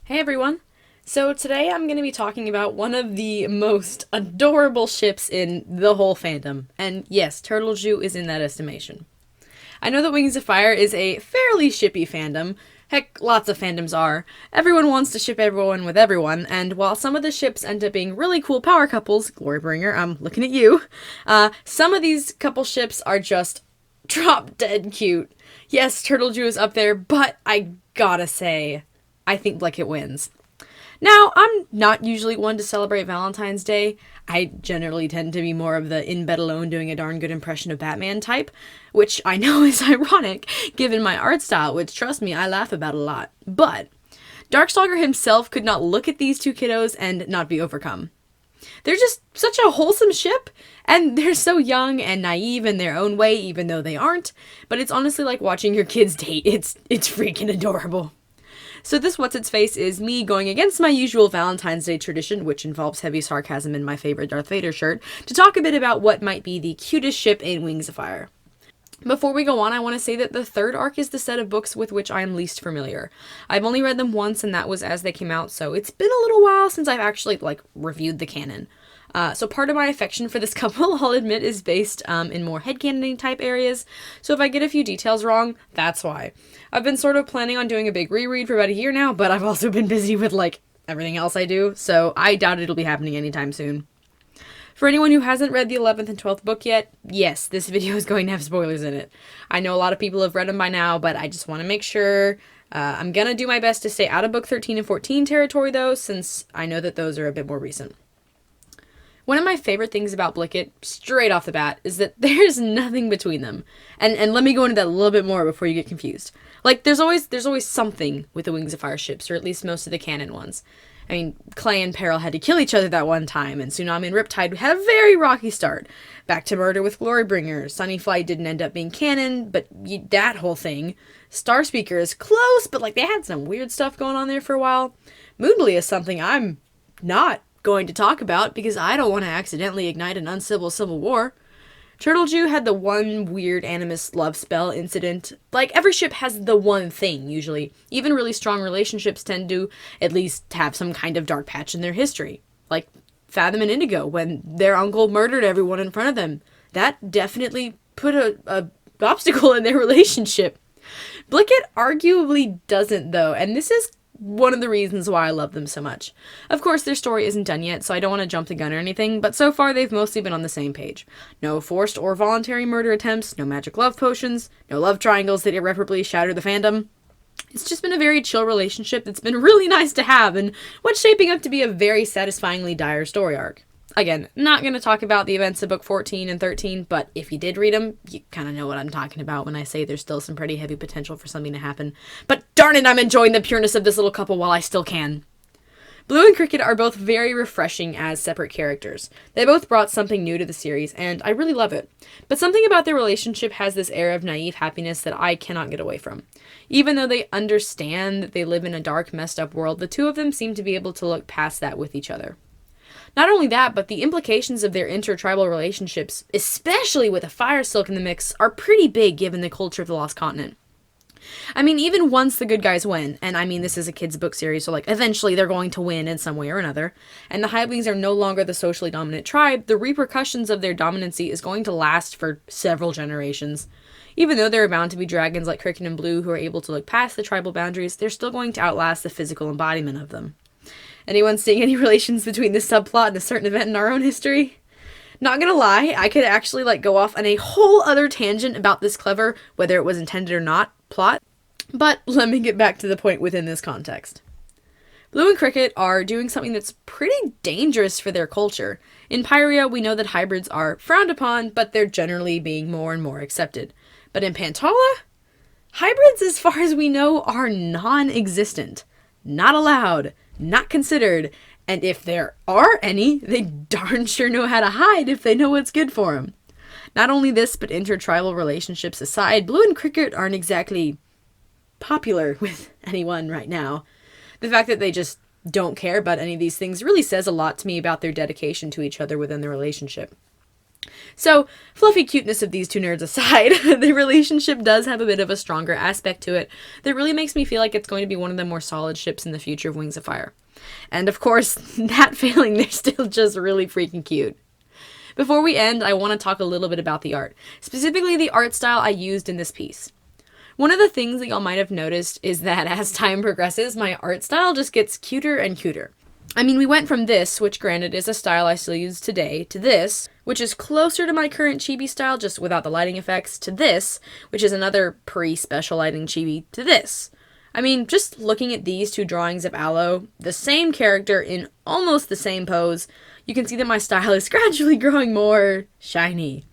Hey everyone! So today I'm going to be talking about one of the most adorable ships in the whole fandom. And yes, Turtledew is in that estimation. I know that Wings of Fire is a fairly shippy fandom. Heck, lots of fandoms are. Everyone wants to ship everyone with everyone, and while some of the ships end up being really cool power couples, Glorybringer, I'm looking at you, some of these couple ships are just drop dead cute. Yes, Turtledew is up there, but I gotta say, I think Blicket wins. Now, I'm not usually one to celebrate Valentine's Day. I generally tend to be more of the in bed alone doing a darn good impression of Batman type, which I know is ironic given my art style, which, trust me, I laugh about a lot. But Darkstalker himself could not look at these two kiddos and not be overcome. They're just such a wholesome ship, and they're so young and naive in their own way, even though they aren't. But it's honestly like watching your kids date. It's freaking adorable. So this What's-Its-Face is me going against my usual Valentine's Day tradition, which involves heavy sarcasm in my favorite Darth Vader shirt, to talk a bit about what might be the cutest ship in Wings of Fire. Before we go on, I want to say that the third arc is the set of books with which I am least familiar. I've only read them once, and that was as they came out, so it's been a little while since I've actually, reviewed the canon. So part of my affection for this couple, I'll admit, is based in more headcanoning type areas, so if I get a few details wrong, that's why. I've been sort of planning on doing a big reread for about a year now, but I've also been busy with, everything else I do, so I doubt it'll be happening anytime soon. For anyone who hasn't read the 11th and 12th book yet, yes, this video is going to have spoilers in it. I know a lot of people have read them by now, but I just want to make sure. I'm going to do my best to stay out of book 13 and 14 territory, though, since I know that those are a bit more recent. One of my favorite things about Blicket, straight off the bat, is that there's nothing between them. And let me go into that a little bit more before you get confused. There's always something with the Wings of Fire ships, or at least most of the canon ones. I mean, Clay and Peril had to kill each other that one time, and Tsunami and Riptide had a very rocky start. Back to murder with Glorybringer. Sunnyflight didn't end up being canon, but that whole thing. Starspeaker is close, but they had some weird stuff going on there for a while. Moonbly is something I'm not going to talk about because I don't want to accidentally ignite an uncivil civil war. Turtledew had the one weird animus love spell incident. Every ship has the one thing, usually. Even really strong relationships tend to at least have some kind of dark patch in their history. Like Fathom and Indigo, when their uncle murdered everyone in front of them. That definitely put a obstacle in their relationship. Blicket arguably doesn't, though, and this is one of the reasons why I love them so much. Of course, their story isn't done yet, so I don't want to jump the gun or anything, but so far they've mostly been on the same page. No forced or voluntary murder attempts, no magic love potions, no love triangles that irreparably shatter the fandom. It's just been a very chill relationship that's been really nice to have, and what's shaping up to be a very satisfyingly dire story arc. Again, not going to talk about the events of book 14 and 13, but if you did read them, you kind of know what I'm talking about when I say there's still some pretty heavy potential for something to happen. But darn it, I'm enjoying the pureness of this little couple while I still can. Blue and Cricket are both very refreshing as separate characters. They both brought something new to the series, and I really love it. But something about their relationship has this air of naive happiness that I cannot get away from. Even though they understand that they live in a dark, messed up world, the two of them seem to be able to look past that with each other. Not only that, but the implications of their intertribal relationships, especially with a fire silk in the mix, are pretty big given the culture of the Lost Continent. I mean, even once the good guys win, and I mean this is a kids' book series, so eventually they're going to win in some way or another, and the Highwings are no longer the socially dominant tribe, the repercussions of their dominancy is going to last for several generations. Even though there are bound to be dragons like Cricket and Blue who are able to look past the tribal boundaries, they're still going to outlast the physical embodiment of them. Anyone seeing any relations between this subplot and a certain event in our own history? Not gonna lie, I could actually go off on a whole other tangent about this clever, whether it was intended or not, plot. But let me get back to the point within this context. Blue and Cricket are doing something that's pretty dangerous for their culture. In Pyria, we know that hybrids are frowned upon, but they're generally being more and more accepted. But in Pantala, hybrids, as far as we know, are non-existent. Not allowed. Not considered, and if there are any, they darn sure know how to hide if they know what's good for them. Not only this, but intertribal relationships aside, Blue and Cricket aren't exactly popular with anyone right now. The fact that they just don't care about any of these things really says a lot to me about their dedication to each other within the relationship. So, fluffy cuteness of these two nerds aside, the relationship does have a bit of a stronger aspect to it that really makes me feel like it's going to be one of the more solid ships in the future of Wings of Fire. And of course, that failing, they're still just really freaking cute. Before we end, I want to talk a little bit about the art, specifically the art style I used in this piece. One of the things that y'all might have noticed is that as time progresses, my art style just gets cuter and cuter. I mean, we went from this, which granted is a style I still use today, to this, which is closer to my current chibi style, just without the lighting effects, to this, which is another pre-special lighting chibi, to this. I mean, just looking at these two drawings of Aloe, the same character in almost the same pose, you can see that my style is gradually growing more shiny.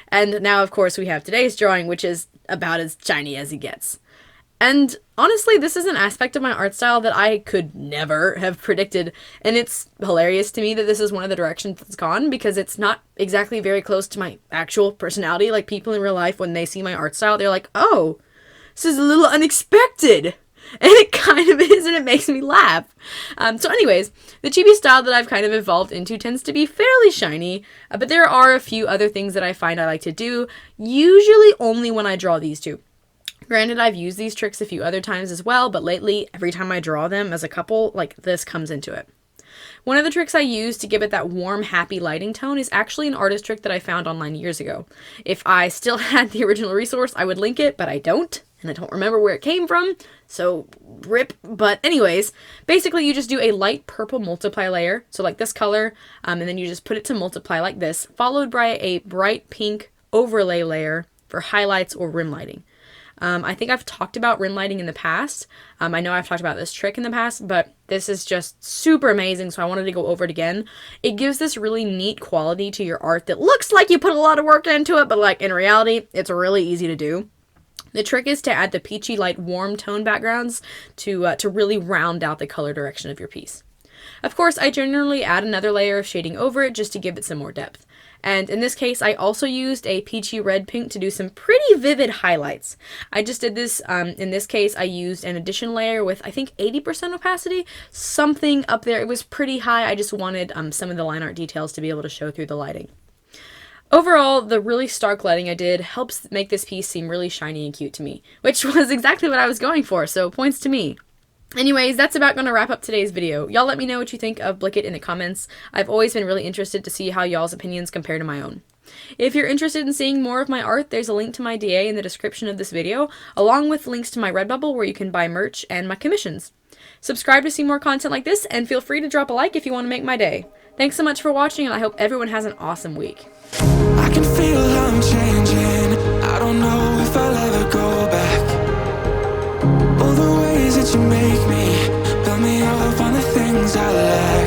And now, of course, we have today's drawing, which is about as shiny as it gets. And honestly, this is an aspect of my art style that I could never have predicted, and it's hilarious to me that this is one of the directions it's gone, because it's not exactly very close to my actual personality. Like, people in real life, when they see my art style, they're like, oh, this is a little unexpected. And it kind of is, and it makes me laugh. So anyways, the chibi style that I've kind of evolved into tends to be fairly shiny, but there are a few other things that I find I like to do, usually only when I draw these two. Granted, I've used these tricks a few other times as well, but lately, every time I draw them as a couple, like, this comes into it. One of the tricks I use to give it that warm, happy lighting tone is actually an artist trick that I found online years ago. If I still had the original resource, I would link it, but I don't, and I don't remember where it came from, so rip. But anyways, basically you just do a light purple multiply layer, so like this color, and then you just put it to multiply like this, followed by a bright pink overlay layer for highlights or rim lighting. I think I've talked about rim lighting in the past. I know I've talked about this trick in the past, but this is just super amazing, so I wanted to go over it again. It gives this really neat quality to your art that looks like you put a lot of work into it, but like in reality, it's really easy to do. The trick is to add the peachy light warm tone backgrounds to really round out the color direction of your piece. Of course, I generally add another layer of shading over it just to give it some more depth. And in this case, I also used a peachy red pink to do some pretty vivid highlights. I just did this, in this case, I used an addition layer with, I think, 80% opacity, something up there. It was pretty high. I just wanted some of the line art details to be able to show through the lighting. Overall, the really stark lighting I did helps make this piece seem really shiny and cute to me, which was exactly what I was going for, so points to me. Anyways, that's about going to wrap up today's video. Y'all let me know what you think of Blicket in the comments. I've always been really interested to see how y'all's opinions compare to my own. If you're interested in seeing more of my art, there's a link to my DA in the description of this video, along with links to my Redbubble where you can buy merch and my commissions. Subscribe to see more content like this, and feel free to drop a like if you want to make my day. Thanks so much for watching, and I hope everyone has an awesome week. I can feel I'm changing. I don't know if I'll ever go back. All the ways that you make me, build me up on the things I lack.